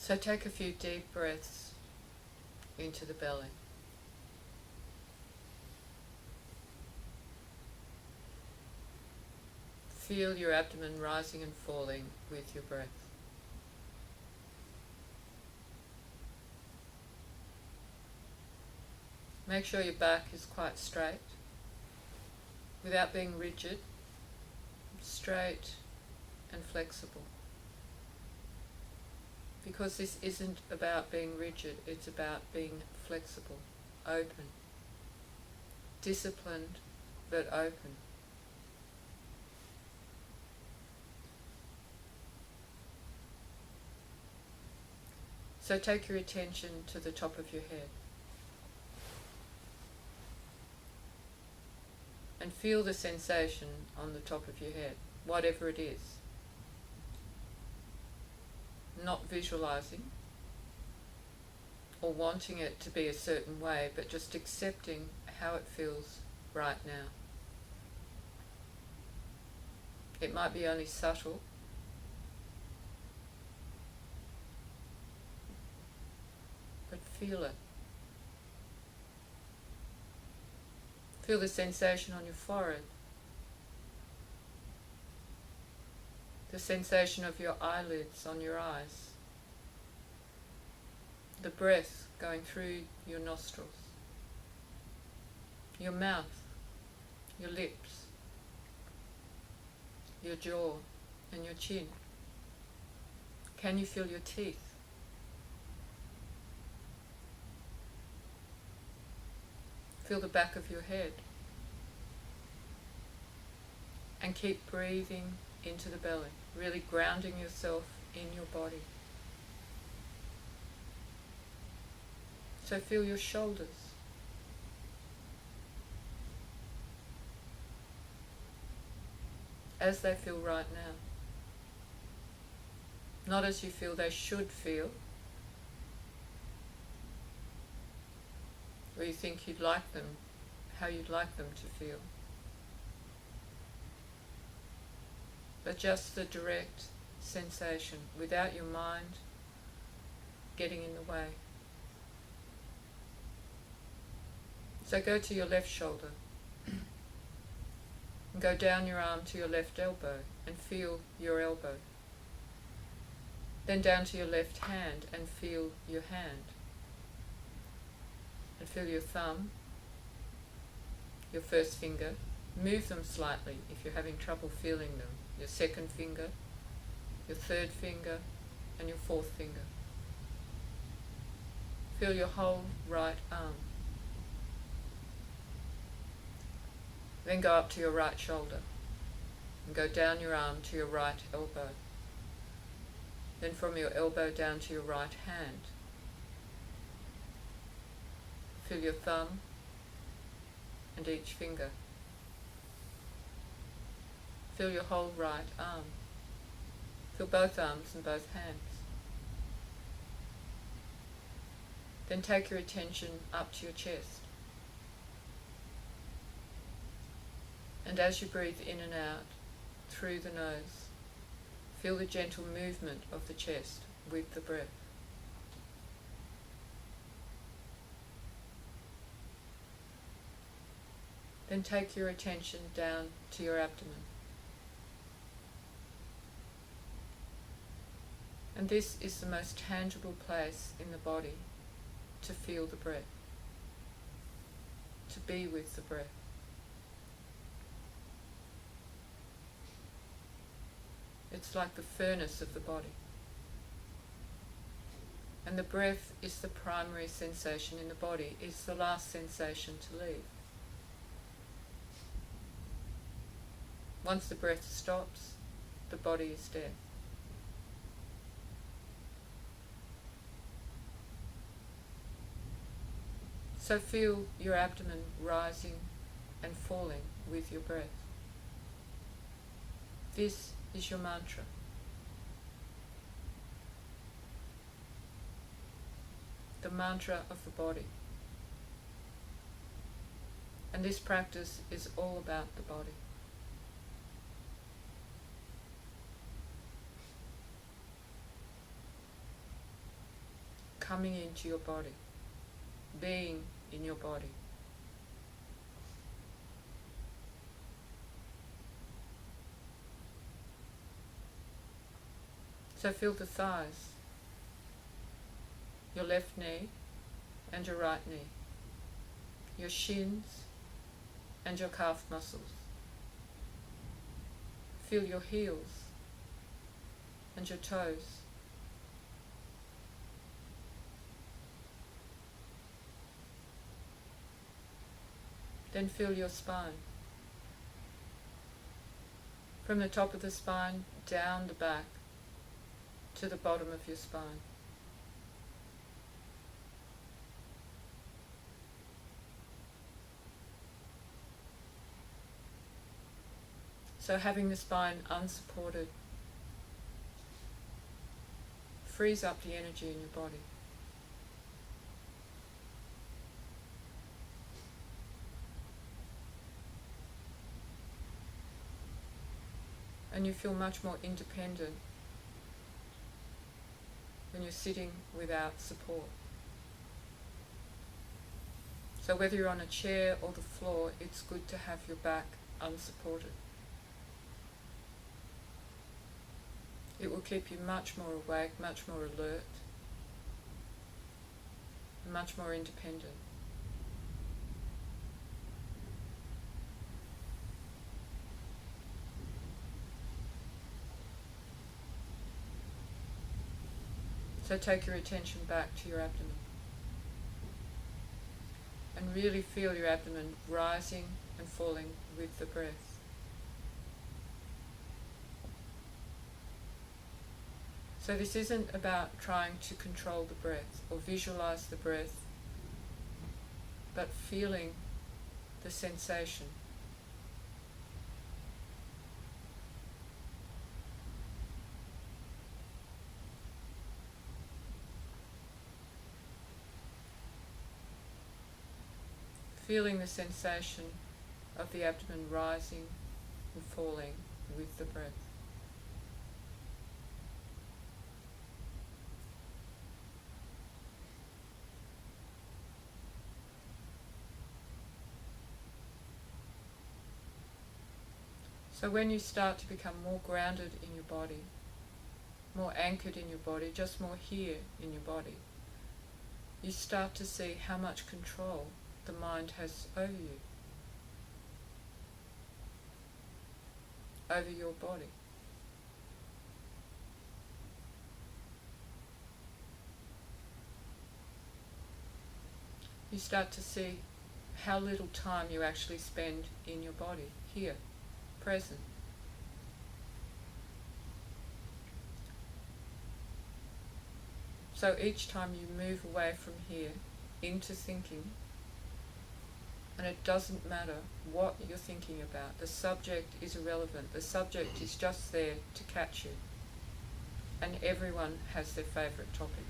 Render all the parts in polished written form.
So take a few deep breaths into the belly. Feel your abdomen rising and falling with your breath. Make sure your back is quite straight, without being rigid, straight and flexible. Because this isn't about being rigid, it's about being flexible, open, disciplined but open. So take your attention to the top of your head and feel the sensation on the top of your head, whatever it is. Not visualizing or wanting it to be a certain way, but just accepting how it feels right now. It might be only subtle, but feel it. Feel the sensation on your forehead, the sensation of your eyelids on your eyes, the breath going through your nostrils, your mouth, your lips, your jaw and your chin. Can you feel your teeth? Feel the back of your head. And keep breathing into the belly, really grounding yourself in your body. So feel your shoulders. As they feel right now. Not as you feel they should feel, or you think you'd like them, how you'd like them to feel. But just the direct sensation, without your mind getting in the way. So go to your left shoulder, and go down your arm to your left elbow, and feel your elbow. Then down to your left hand, and feel your hand. And feel your thumb, your first finger. Move them slightly if you're having trouble feeling them. Your second finger, your third finger, and your fourth finger. Feel your whole right arm. Then go up to your right shoulder, and go down your arm to your right elbow. Then from your elbow down to your right hand. Feel your thumb and each finger. Feel your whole right arm. Feel both arms and both hands. Then take your attention up to your chest. And as you breathe in and out through the nose, feel the gentle movement of the chest with the breath. Then take your attention down to your abdomen. And this is the most tangible place in the body to feel the breath, to be with the breath. It's like the furnace of the body. And the breath is the primary sensation in the body, it's the last sensation to leave. Once the breath stops, the body is dead. So feel your abdomen rising and falling with your breath. This is your mantra. The mantra of the body. And this practice is all about the body. coming into your body, being in your body. So feel the thighs, your left knee and your right knee, your shins and your calf muscles. Feel your heels and your toes. Then feel your spine. From the top of the spine down the back to the bottom of your spine. So having the spine unsupported frees up the energy in your body. And you feel much more independent when you're sitting without support. So whether you're on a chair or the floor, it's good to have your back unsupported. It will keep you much more awake, much more alert, and much more independent. So take your attention back to your abdomen and really feel your abdomen rising and falling with the breath. So this isn't about trying to control the breath or visualize the breath, but feeling the sensation. Feeling the sensation of the abdomen rising and falling with the breath. So when you start to become more grounded in your body, more anchored in your body, just more here in your body, you start to see how much control the mind has over you, over your body. You start to see how little time you actually spend in your body, here, present. So each time you move away from here into thinking, and it doesn't matter what you're thinking about, the subject is irrelevant, the subject is just there to catch you. And everyone has their favourite topic.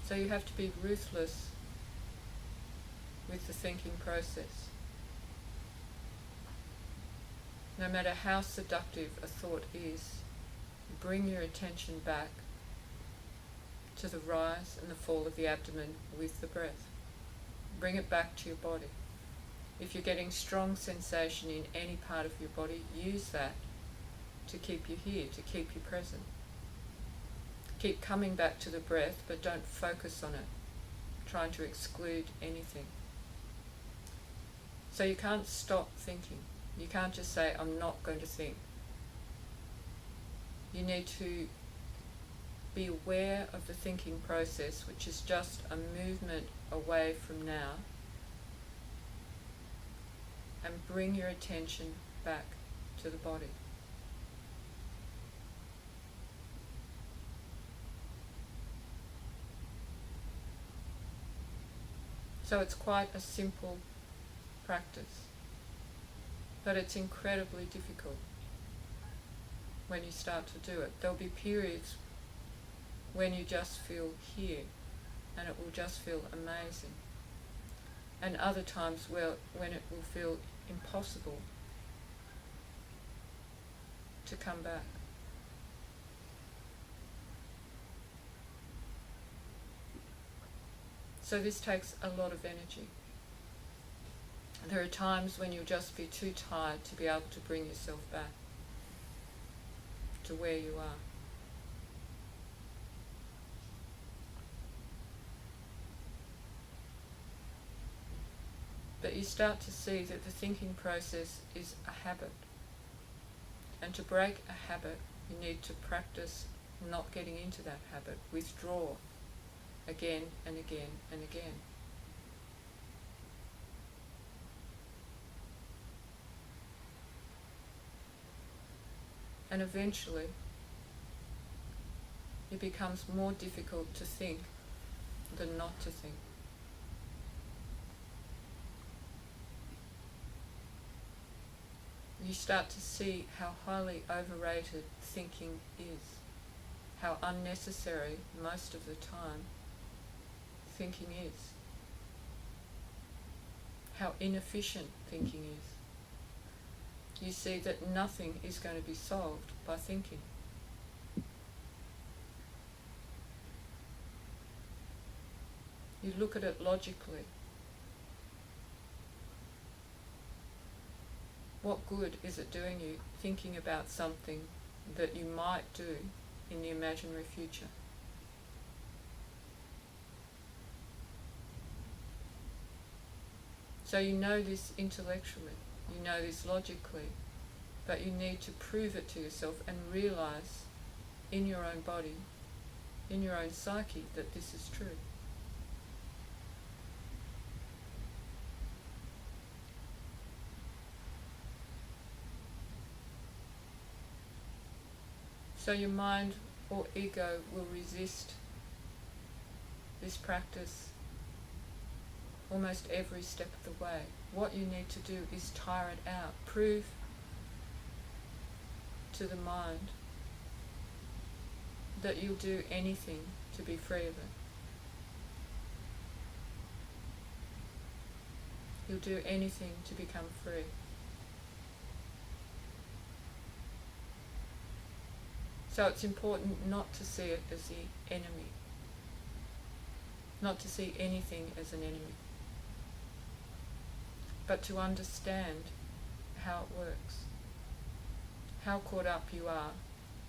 So you have to be ruthless with the thinking process. No matter how seductive a thought is, bring your attention back to the rise and the fall of the abdomen with the breath. Bring it back to your body. If you're getting strong sensation in any part of your body, use that to keep you here, to keep you present. Keep coming back to the breath, but don't focus on it, trying to exclude anything. So you can't stop thinking. You can't just say, I'm not going to think. You need to be aware of the thinking process, which is just a movement away from now, and bring your attention back to the body. So it's quite a simple practice, but it's incredibly difficult when you start to do it. There'll be periods when you just feel here and it will just feel amazing, and other times when it will feel impossible to come back. So this takes a lot of energy. There are times when you'll just be too tired to be able to bring yourself back to where you are. But you start to see that the thinking process is a habit. And to break a habit, you need to practice not getting into that habit. Withdraw again and again and again. And eventually, it becomes more difficult to think than not to think. You start to see how highly overrated thinking is, how unnecessary most of the time thinking is, how inefficient thinking is. You see that nothing is going to be solved by thinking. You look at it logically. What good is it doing you thinking about something that you might do in the imaginary future? So you know this intellectually, you know this logically, but you need to prove it to yourself and realize in your own body, in your own psyche, that this is true. So your mind or ego will resist this practice almost every step of the way. What you need to do is tire it out. Prove to the mind that you'll do anything to be free of it. You'll do anything to become free. So it's important not to see it as the enemy, not to see anything as an enemy, but to understand how it works, how caught up you are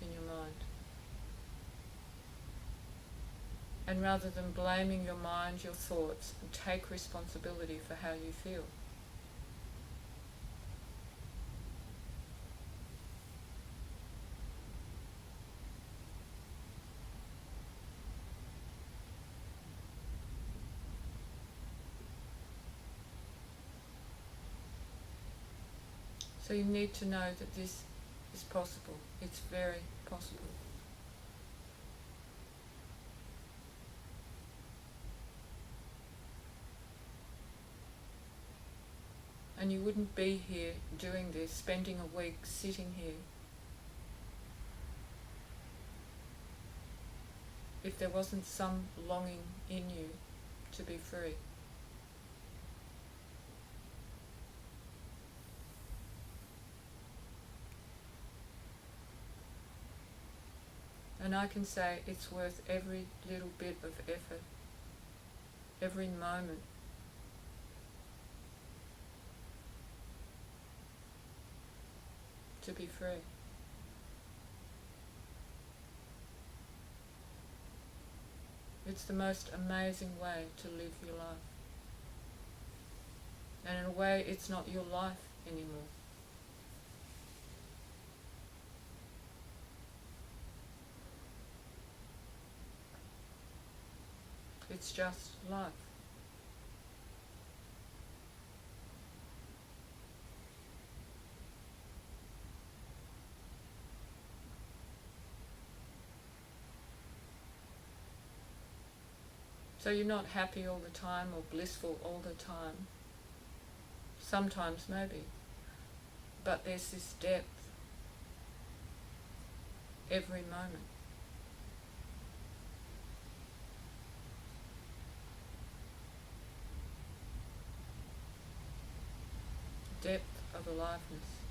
in your mind. And rather than blaming your mind, your thoughts, take responsibility for how you feel. So you need to know that this is possible. It's very possible. And you wouldn't be here doing this, spending a week sitting here, if there wasn't some longing in you to be free. And I can say it's worth every little bit of effort, every moment. To be free. It's the most amazing way to live your life. And in a way, it's not your life anymore. It's just life. So you're not happy all the time or blissful all the time. Sometimes maybe. But there's this depth every moment. Depth of aliveness.